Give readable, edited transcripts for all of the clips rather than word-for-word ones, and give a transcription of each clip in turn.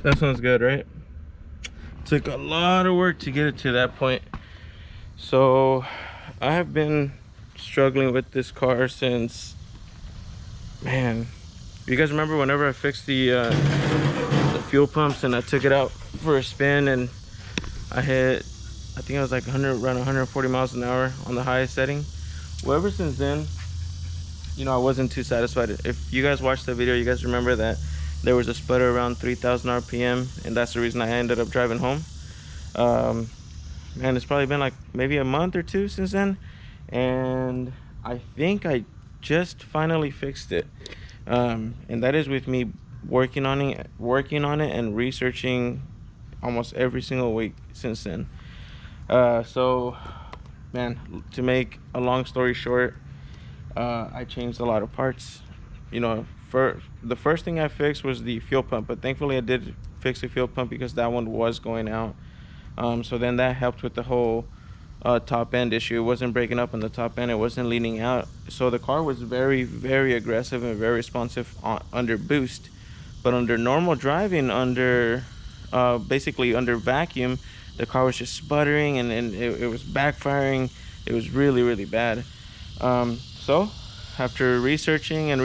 That sounds good, right? Took a lot of work to get it to that point. So I have been struggling with this car since, man, you guys remember whenever I fixed the fuel pumps and I took it out for a spin and I hit, I think I was like 100, around 140 miles an hour on the highest setting. Well, ever since then, you know, I wasn't too satisfied. If you guys watched the video, you guys remember that there was a sputter around 3,000 RPM, and that's the reason I ended up driving home. Man, it's probably been like maybe a month or two since then, and I think I just finally fixed it. And that is with me working on it and researching almost every single week since then. So man, to make a long story short, I changed a lot of parts. You know, for the first thing I fixed was the fuel pump, but thankfully I did fix the fuel pump because that one was going out. So then that helped with the whole top end issue. It wasn't breaking up on the top end, it wasn't leaning out, so the car was very aggressive and very responsive under boost. But under normal driving, under basically under vacuum, the car was just sputtering and it was backfiring. It was really bad. So after researching, I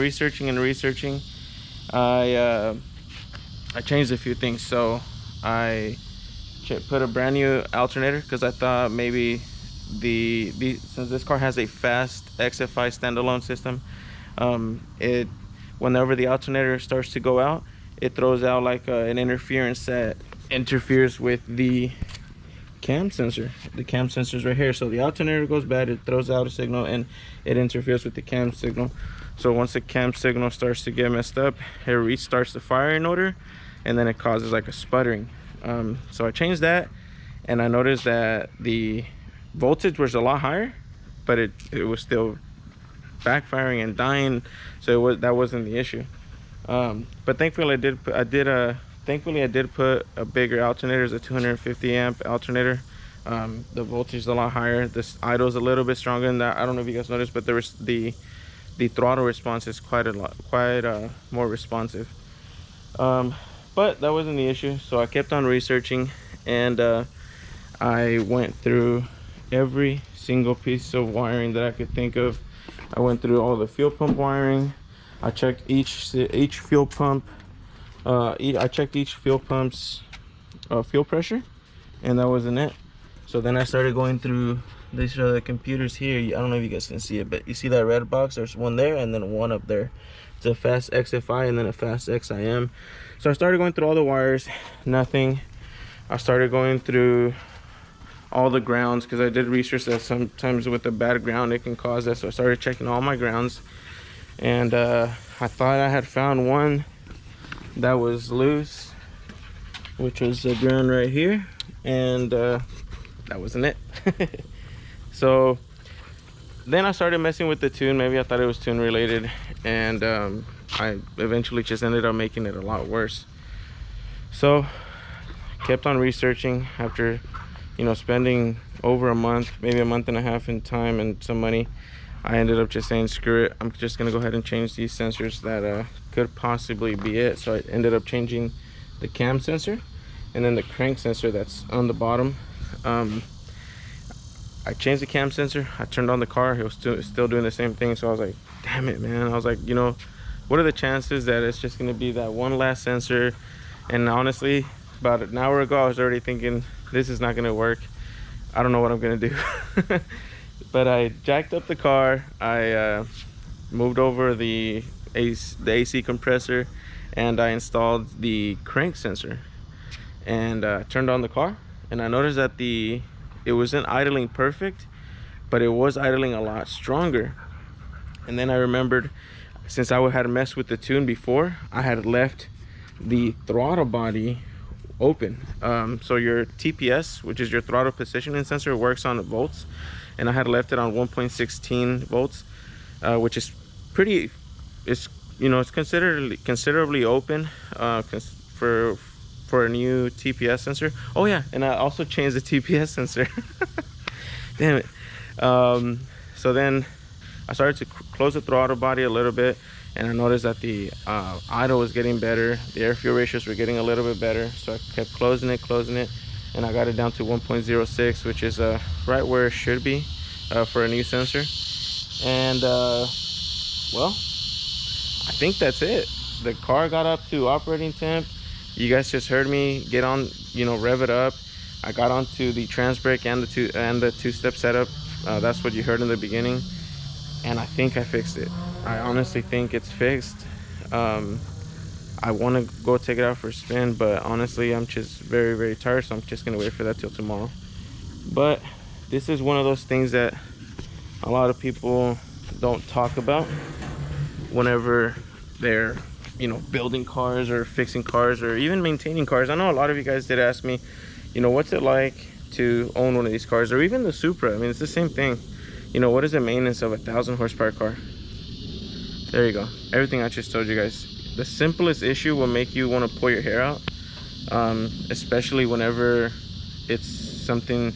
changed a few things. So I put a brand new alternator because I thought maybe since this car has a fast XFI standalone system, it, whenever the alternator starts to go out, it throws out like an interference that interferes with the cam sensor. The cam sensor is right here, so the alternator goes bad, it throws out a signal and it interferes with the cam signal. So once the cam signal starts to get messed up, it restarts the firing order and then it causes like a sputtering. So I changed that, and I noticed that the voltage was a lot higher, but it was still backfiring and dying. So that wasn't the issue. But thankfully I did put a bigger alternator. It's a 250 amp alternator. The voltage is a lot higher. This idle is a little bit stronger than that. I don't know if you guys noticed, but the throttle response is quite more responsive. But that wasn't the issue, so I kept on researching, and I went through every single piece of wiring that I could think of. I went through all the fuel pump wiring. I checked each fuel pump. I checked each fuel pump's fuel pressure, and that wasn't it. So then I started going through. These are the computers here. I don't know if you guys can see it, but you see that red box? There's one there and then one up there. It's a fast XFI and then a fast XIM. So I started going through all the wires, nothing. I started going through all the grounds because I did research that sometimes with the bad ground it can cause that. So I started checking all my grounds, and I thought I had found one that was loose, which was the ground right here, and that wasn't it. So then I started messing with the tune. Maybe I thought it was tune related, and I eventually just ended up making it a lot worse. So kept on researching. After, you know, spending over a month, maybe a month and a half in time and some money, I ended up just saying screw it, I'm just gonna go ahead and change these sensors that could possibly be it. So I ended up changing the cam sensor and then the crank sensor that's on the bottom. I changed the cam sensor, I turned on the car, it was still doing the same thing. So I was like, damn it, man. I was like, you know, what are the chances that it's just gonna be that one last sensor? And honestly, about an hour ago I was already thinking this is not gonna work. I don't know what I'm gonna do. But I jacked up the car, I moved over the AC compressor, and I installed the crank sensor, and turned on the car, and I noticed that it wasn't idling perfect, but it was idling a lot stronger. And then I remembered, since I had messed with the tune before, I had left the throttle body open. So your TPS, which is your throttle positioning sensor, works on volts, and I had left it on 1.16 volts, which is pretty, it's, you know, it's considerably open for a new TPS sensor. Oh yeah, and I also changed the TPS sensor. Damn it. So then I started to close the throttle body a little bit, and I noticed that the idle was getting better, the air fuel ratios were getting a little bit better, so I kept closing it, and I got it down to 1.06, which is right where it should be for a new sensor. And well, I think that's it. The car got up to operating temp. You guys just heard me get on, you know, rev it up. I got onto the trans brake and the two-step setup. That's what you heard in the beginning, and I think I fixed it. I honestly think it's fixed. I want to go take it out for a spin, but honestly I'm just very, very tired, so I'm just gonna wait for that till tomorrow. But this is one of those things that a lot of people don't talk about whenever they're, you know, building cars or fixing cars or even maintaining cars. I know a lot of you guys did ask me, you know, what's it like to own one of these cars, or even the Supra. I mean, it's the same thing. You know, what is the maintenance of a 1,000 horsepower car? There you go. Everything I just told you guys. The simplest issue will make you want to pull your hair out, especially whenever it's something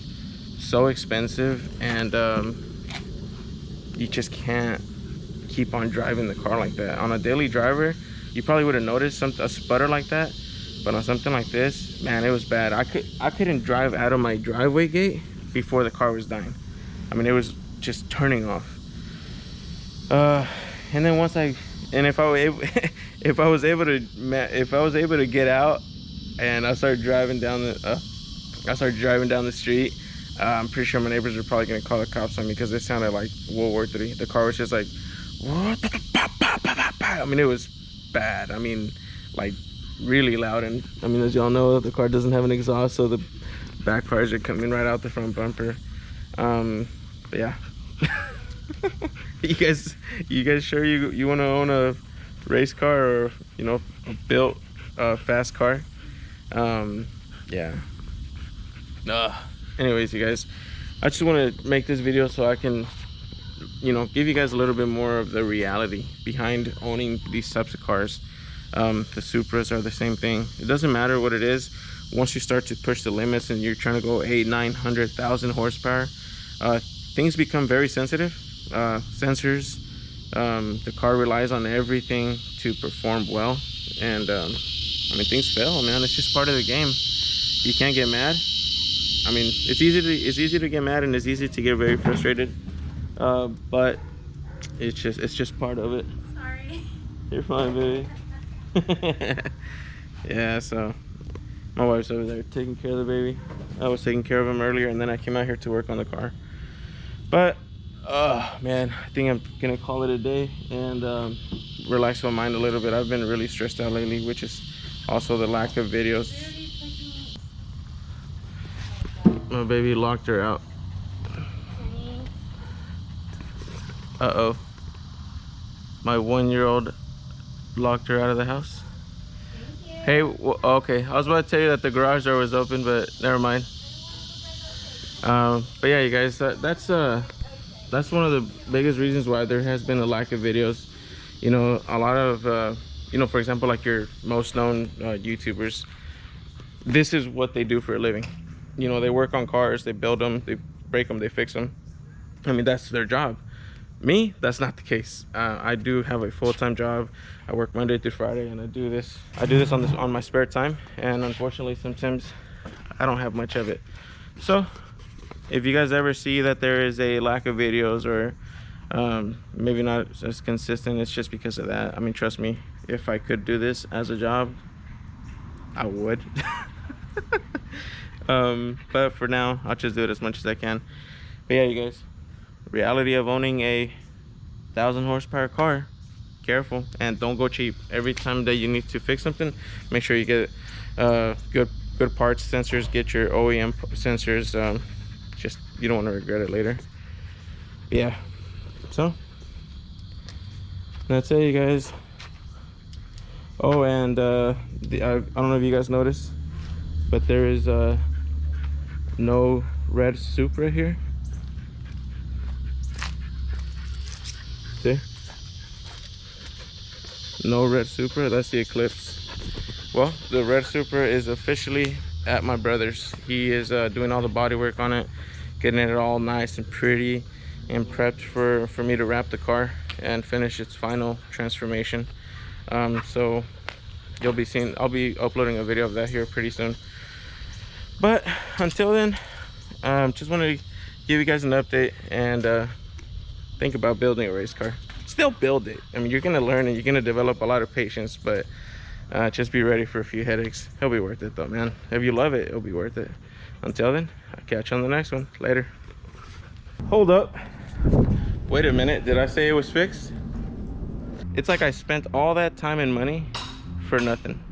so expensive and you just can't keep on driving the car like that. On a daily driver, you probably would have noticed a sputter like that, but on something like this, man, it was bad. I couldn't drive out of my driveway gate before the car was dying. I mean, it was just turning off. And then if I was able to get out and I started driving down the street, I'm pretty sure my neighbors are probably gonna call the cops on me, because it sounded like World War III. The car was just like, what? I mean, it was bad. I mean, like really loud. And I mean, as y'all know, the car doesn't have an exhaust, so the back tires are coming right out the front bumper. But yeah. you guys sure you want to own a race car, or, you know, a built fast car? Yeah. Anyways, you guys, I just want to make this video so I can, you know, give you guys a little bit more of the reality behind owning these types of cars. The Supras are the same thing. It doesn't matter what it is. Once you start to push the limits and you're trying to go 800, 900, 1,000 horsepower, things become very sensitive. Sensors, the car relies on everything to perform well, and I mean, things fail, man. It's just part of the game. You can't get mad. I mean, it's easy to get mad, and it's easy to get very frustrated, but it's just part of it. Sorry. You're fine, baby. Yeah, so my wife's over there taking care of the baby. I was taking care of him earlier, and then I came out here to work on the car. But man, I think I'm gonna call it a day and relax my mind a little bit. I've been really stressed out lately, which is also the lack of videos. My baby locked her out. Uh-oh. My 1-year-old locked her out of the house. Hey, okay. I was about to tell you that the garage door was open, but never mind. But yeah, you guys, that's one of the biggest reasons why there has been a lack of videos. You know, a lot of you know, for example, like your most known YouTubers, this is what they do for a living. You know, they work on cars, they build them, they break them, they fix them. I mean, that's their job. Me, that's not the case. I do have a full-time job. I work Monday through Friday, and I do this on my spare time, and unfortunately sometimes I don't have much of it. So if you guys ever see that there is a lack of videos, or maybe not as consistent, it's just because of that. I mean, trust me, if I could do this as a job, I would. But for now, I'll just do it as much as I can. But yeah, you guys, reality of owning a 1,000 horsepower car: careful, and don't go cheap. Every time that you need to fix something, make sure you get good parts, sensors. Get your OEM sensors. Just, you don't want to regret it later. But yeah, so that's it, you guys. Oh, and I don't know if you guys noticed, but there is no red Supra here. See? No red Supra. That's the Eclipse. Well, the red Supra is officially at my brother's. He is doing all the body work on it, getting it all nice and pretty. and prepped for me to wrap the car and finish its final transformation. So you'll be seeing, I'll be uploading a video of that here pretty soon. But until then, just wanted to give you guys an update and think about building a race car. Still build it. I mean, you're gonna learn and you're gonna develop a lot of patience, but just be ready for a few headaches. It'll be worth it though, man. If you love it, it'll be worth it. Until then, I'll catch you on the next one. Later. Hold up. Wait a minute, did I say it was fixed? It's like I spent all that time and money for nothing.